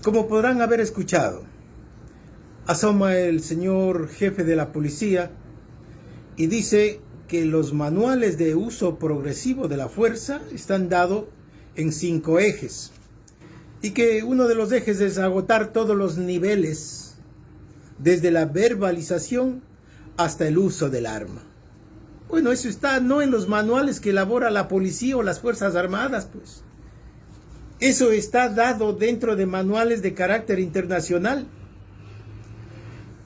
Como podrán haber escuchado, asoma el señor jefe de la policía y dice que los manuales de uso progresivo de la fuerza están dados en 5 ejes y que uno de los ejes es agotar todos los niveles, desde la verbalización hasta el uso del arma. Bueno, eso está no en los manuales que elabora la policía o las Fuerzas Armadas, pues. Eso está dado dentro de manuales de carácter internacional.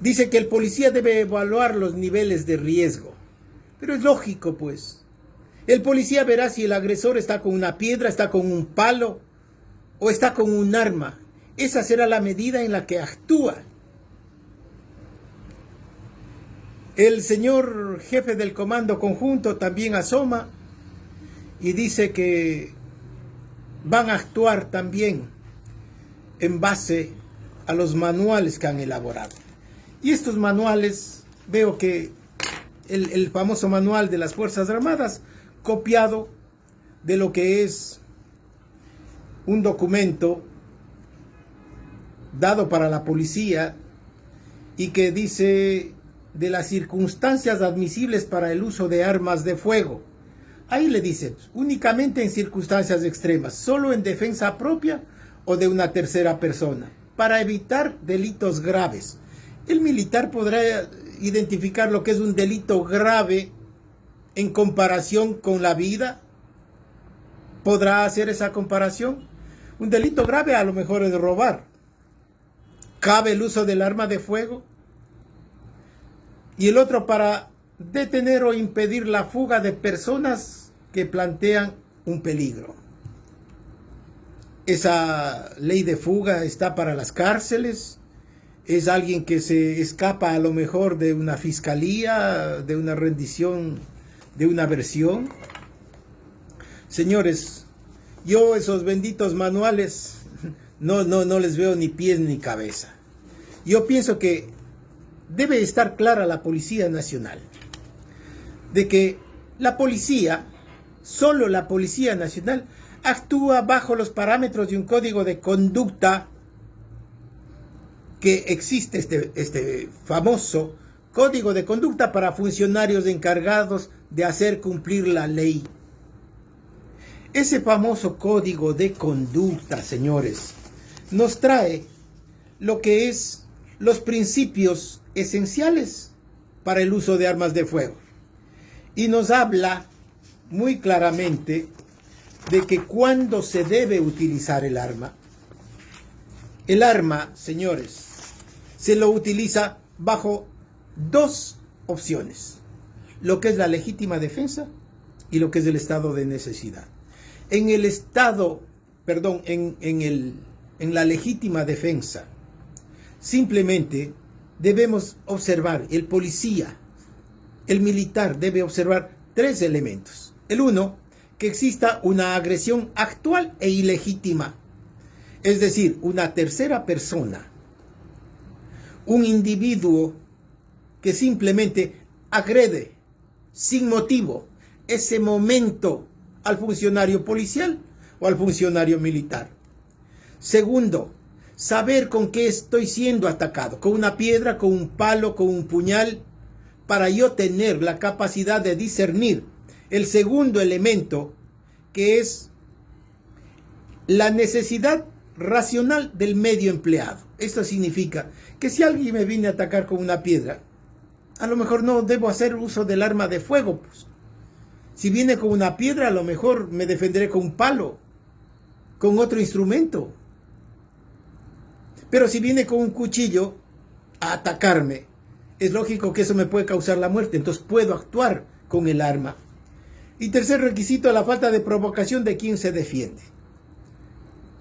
Dice que el policía debe evaluar los niveles de riesgo. Pero es lógico, pues. El policía verá si el agresor está con una piedra, está con un palo o está con un arma. Esa será la medida en la que actúa. El señor jefe del comando conjunto también asoma y dice que van a actuar también en base a los manuales que han elaborado. Y estos manuales, veo que el famoso manual de las Fuerzas Armadas, copiado de lo que es un documento dado para la policía y que dice de las circunstancias admisibles para el uso de armas de fuego. Ahí le dice, únicamente en circunstancias extremas, solo en defensa propia o de una tercera persona, para evitar delitos graves. El militar podrá identificar lo que es un delito grave en comparación con la vida. ¿Podrá hacer esa comparación? Un delito grave a lo mejor es robar. ¿Cabe el uso del arma de fuego? Y el otro para detener o impedir la fuga de personas que plantean un peligro. Esa ley de fuga está para las cárceles. Es alguien que se escapa a lo mejor de una fiscalía, de una rendición, de una versión. Señores, yo esos benditos manuales no les veo ni pies ni cabeza. Yo pienso que debe estar clara la Policía Nacional de que la policía, solo la Policía Nacional, actúa bajo los parámetros de un código de conducta que existe, este famoso código de conducta para funcionarios encargados de hacer cumplir la ley. Ese famoso código de conducta, señores, nos trae lo que es los principios esenciales para el uso de armas de fuego. Y nos habla muy claramente de que cuando se debe utilizar el arma, señores, se lo utiliza bajo 2 opciones, lo que es la legítima defensa y lo que es el estado de necesidad. En el estado, perdón, en la legítima defensa, simplemente debemos observar, el policía, el militar debe observar 3 elementos. El 1, que exista una agresión actual e ilegítima, es decir, una tercera persona, un individuo que simplemente agrede sin motivo ese momento al funcionario policial o al funcionario militar. Segundo, saber con qué estoy siendo atacado, con una piedra, con un palo, con un puñal, para yo tener la capacidad de discernir. El segundo elemento, que es la necesidad racional del medio empleado. Esto significa que si alguien me viene a atacar con una piedra, a lo mejor no debo hacer uso del arma de fuego, pues. Si viene con una piedra, a lo mejor me defenderé con un palo, con otro instrumento. Pero si viene con un cuchillo a atacarme, es lógico que eso me puede causar la muerte, entonces puedo actuar con el arma. Y tercer requisito, la falta de provocación de quien se defiende.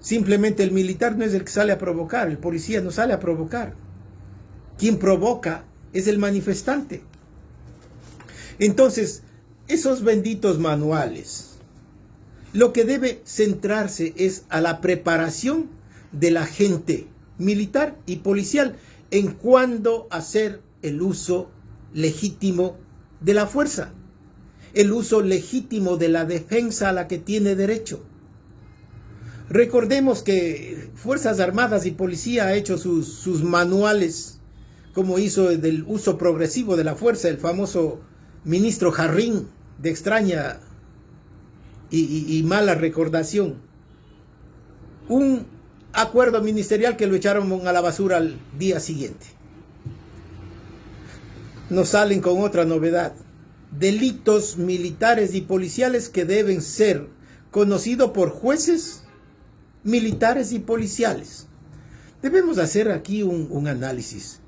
Simplemente el militar no es el que sale a provocar, el policía no sale a provocar. Quien provoca es el manifestante. Entonces, esos benditos manuales, lo que debe centrarse es a la preparación de la gente militar y policial en cuándo hacer el uso legítimo de la fuerza, el uso legítimo de la defensa a la que tiene derecho. Recordemos que Fuerzas Armadas y Policía ha hecho sus manuales, como hizo del uso progresivo de la fuerza el famoso ministro Jarrín, de extraña y mala recordación. Un acuerdo ministerial que lo echaron a la basura al día siguiente. Nos salen con otra novedad: delitos militares y policiales que deben ser conocidos por jueces militares y policiales. Debemos hacer aquí un análisis.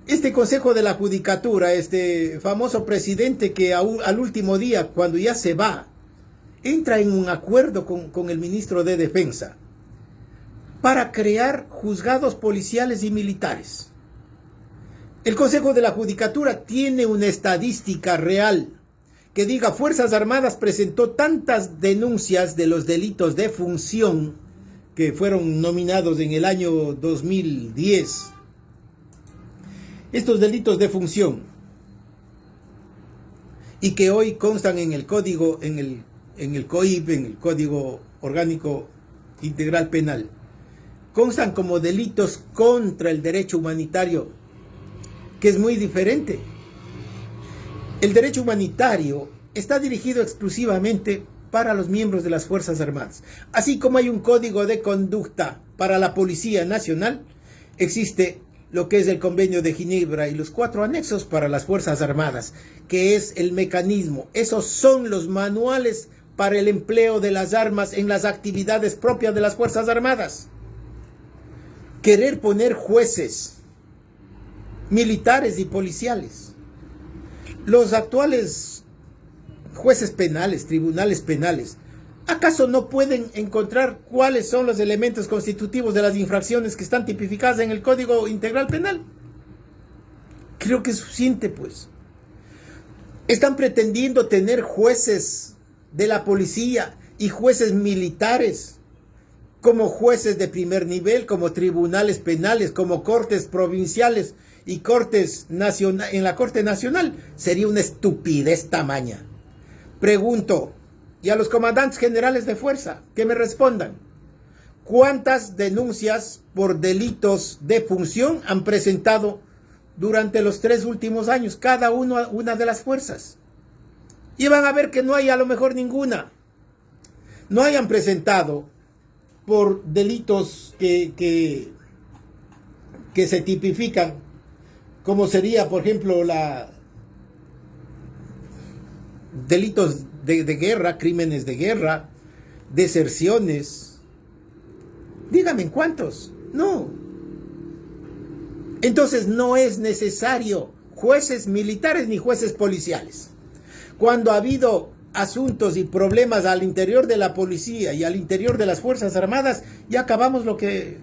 Este Consejo de la Judicatura, este famoso presidente que al último día, cuando ya se va, entra en un acuerdo con el ministro de Defensa para crear juzgados policiales y militares. El Consejo de la Judicatura tiene una estadística real que diga: Fuerzas Armadas presentó tantas denuncias de los delitos de función que fueron nominados en el año 2010. Estos delitos de función, y que hoy constan en el código, en el COIP, en el Código Orgánico Integral Penal, constan como delitos contra el derecho humanitario, que es muy diferente. El derecho humanitario está dirigido exclusivamente para los miembros de las Fuerzas Armadas. Así como hay un código de conducta para la Policía Nacional, existe lo que es el Convenio de Ginebra y los 4 anexos para las Fuerzas Armadas, que es el mecanismo. Esos son los manuales para el empleo de las armas en las actividades propias de las Fuerzas Armadas. Querer poner jueces militares y policiales, los actuales jueces penales, tribunales penales, ¿acaso no pueden encontrar cuáles son los elementos constitutivos de las infracciones que están tipificadas en el Código Integral Penal? Creo que es suficiente, pues. Están pretendiendo tener jueces de la policía y jueces militares como jueces de primer nivel, como tribunales penales, como cortes provinciales y cortes en la Corte Nacional. Sería una estupidez tamaña. Pregunto, y a los comandantes generales de fuerza, que me respondan: ¿cuántas denuncias por delitos de función han presentado durante los 3 últimos años cada una de las fuerzas? Y van a ver que no hay a lo mejor ninguna. No hayan presentado por delitos que se tipifican, como sería, por ejemplo, delitos de guerra, crímenes de guerra, deserciones. Díganme, ¿cuántos? No. Entonces no es necesario jueces militares ni jueces policiales. Cuando ha habido asuntos y problemas al interior de la policía y al interior de las Fuerzas Armadas, ya acabamos lo que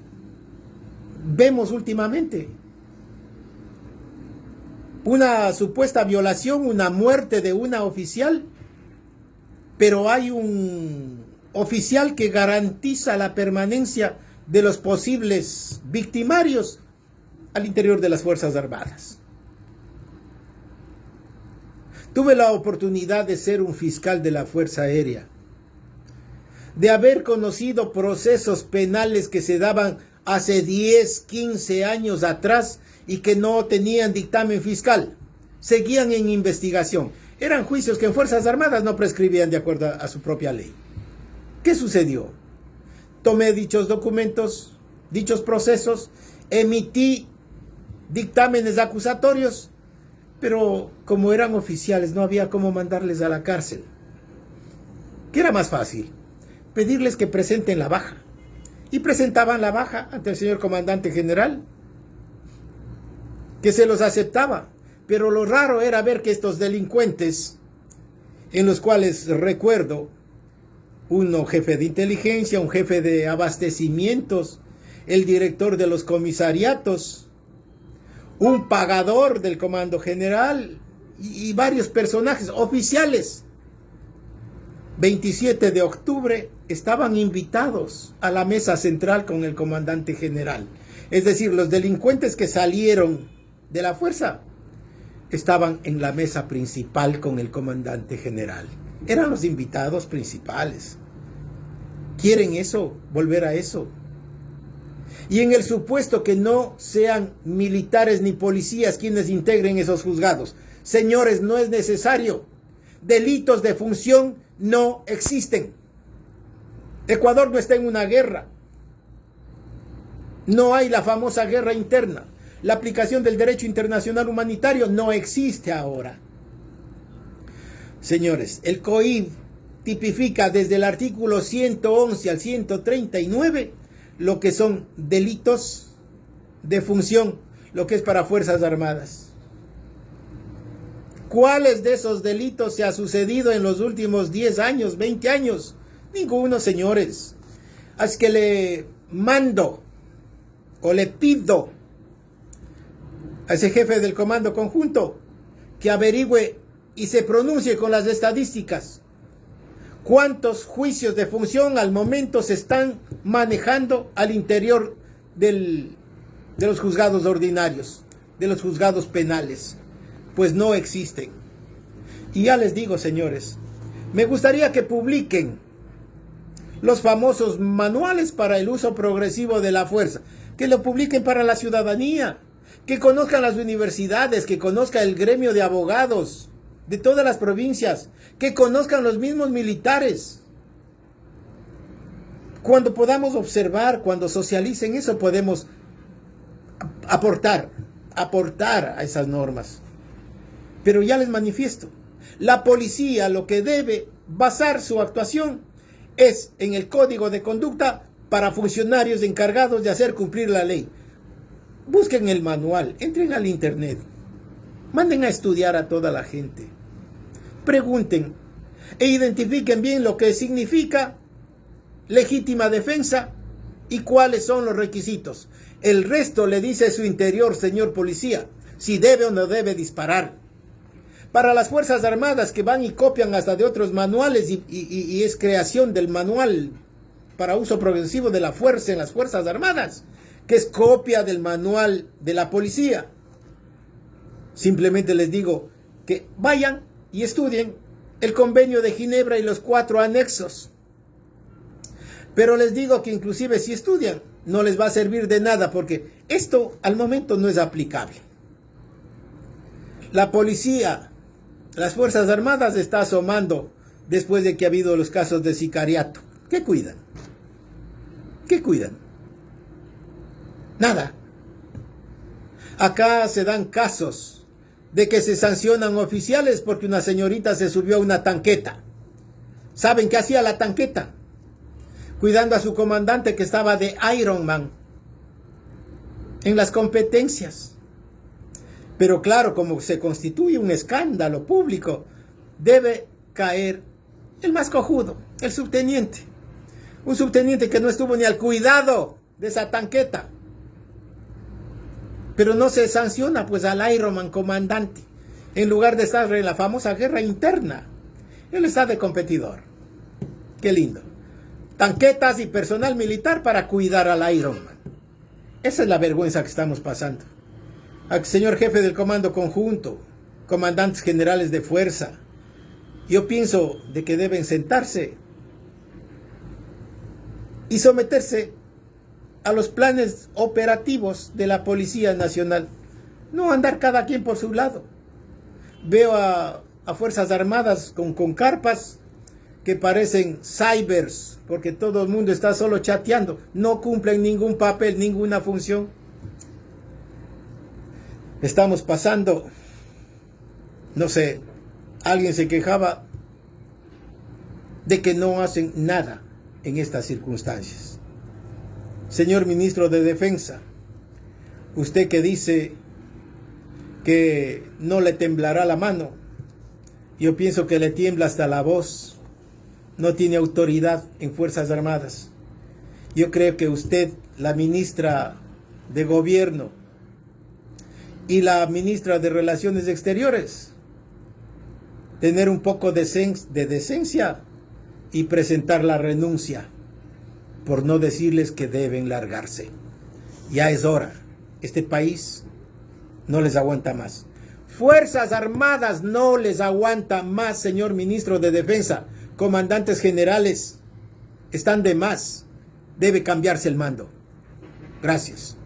vemos últimamente. Una supuesta violación, una muerte de una oficial, pero hay un oficial que garantiza la permanencia de los posibles victimarios al interior de las Fuerzas Armadas. Tuve la oportunidad de ser un fiscal de la Fuerza Aérea, de haber conocido procesos penales que se daban hace 10, 15 años atrás y que no tenían dictamen fiscal, seguían en investigación. Eran juicios que en Fuerzas Armadas no prescribían de acuerdo a su propia ley. ¿Qué sucedió? Tomé dichos documentos, dichos procesos, emití dictámenes acusatorios, pero como eran oficiales no había cómo mandarles a la cárcel. ¿Qué era más fácil? Pedirles que presenten la baja. Y presentaban la baja ante el señor comandante general, que se los aceptaba. Pero lo raro era ver que estos delincuentes, en los cuales recuerdo, uno jefe de inteligencia, un jefe de abastecimientos, el director de los comisariatos, un pagador del comando general y varios personajes oficiales, 27 de octubre estaban invitados a la mesa central con el comandante general. Es decir, los delincuentes que salieron de la fuerza estaban en la mesa principal con el comandante general. Eran los invitados principales. ¿Quieren eso? ¿Volver a eso? Y en el supuesto que no sean militares ni policías quienes integren esos juzgados. Señores, no es necesario. Delitos de función no existen. Ecuador no está en una guerra. No hay la famosa guerra interna. La aplicación del derecho internacional humanitario no existe ahora. Señores, el COID tipifica desde el artículo 111 al 139 lo que son delitos de función, lo que es para Fuerzas Armadas. ¿Cuáles de esos delitos se ha sucedido en los últimos 10 años, 20 años? Ninguno, señores. Así que le mando o le pido a ese jefe del comando conjunto que averigüe y se pronuncie con las estadísticas. ¿Cuántos juicios de función al momento se están manejando al interior de los juzgados ordinarios, de los juzgados penales? Pues no existen. Y ya les digo, señores, me gustaría que publiquen los famosos manuales para el uso progresivo de la fuerza, que lo publiquen para la ciudadanía, que conozcan las universidades, que conozca el gremio de abogados de todas las provincias, que conozcan los mismos militares. Cuando podamos observar, cuando socialicen eso, podemos aportar a esas normas. Pero ya les manifiesto, la policía lo que debe basar su actuación es en el código de conducta para funcionarios encargados de hacer cumplir la ley. Busquen el manual, entren al internet, manden a estudiar a toda la gente, pregunten e identifiquen bien lo que significa legítima defensa y cuáles son los requisitos. El resto le dice su interior, señor policía, si debe o no debe disparar. Para las Fuerzas Armadas que van y copian hasta de otros manuales y es creación del manual para uso progresivo de la fuerza en las Fuerzas Armadas, que es copia del manual de la policía. Simplemente les digo que vayan y estudien el Convenio de Ginebra y los 4 anexos. Pero les digo que inclusive si estudian, no les va a servir de nada porque esto al momento no es aplicable. La policía, las Fuerzas Armadas está asomando después de que ha habido los casos de sicariato. ¿Qué cuidan? ¿Qué cuidan? Nada. Acá se dan casos de que se sancionan oficiales porque una señorita se subió a una tanqueta. ¿Saben qué hacía la tanqueta? Cuidando a su comandante que estaba de Ironman en las competencias. Pero claro, como se constituye un escándalo público, debe caer el más cojudo, el subteniente. Un subteniente que no estuvo ni al cuidado de esa tanqueta. Pero no se sanciona pues al Ironman comandante. En lugar de estar en la famosa guerra interna, él está de competidor. Qué lindo. Tanquetas y personal militar para cuidar al Ironman. Esa es la vergüenza que estamos pasando. Al señor jefe del comando conjunto, comandantes generales de fuerza, yo pienso de que deben sentarse y someterse a los planes operativos de la Policía Nacional. No andar cada quien por su lado. Veo a Fuerzas Armadas con carpas que parecen cybers, porque todo el mundo está solo chateando. No cumplen ningún papel, ninguna función. Estamos pasando, no sé, alguien se quejaba de que no hacen nada en estas circunstancias. Señor ministro de Defensa, usted que dice que no le temblará la mano, yo pienso que le tiembla hasta la voz. No tiene autoridad en Fuerzas Armadas. Yo creo que usted, la ministra de Gobierno y la ministra de Relaciones Exteriores, tener un poco de decencia y presentar la renuncia, por no decirles que deben largarse. Ya es hora. Este país no les aguanta más. Fuerzas Armadas no les aguanta más, señor ministro de Defensa, comandantes generales. están de más. Debe cambiarse el mando. Gracias.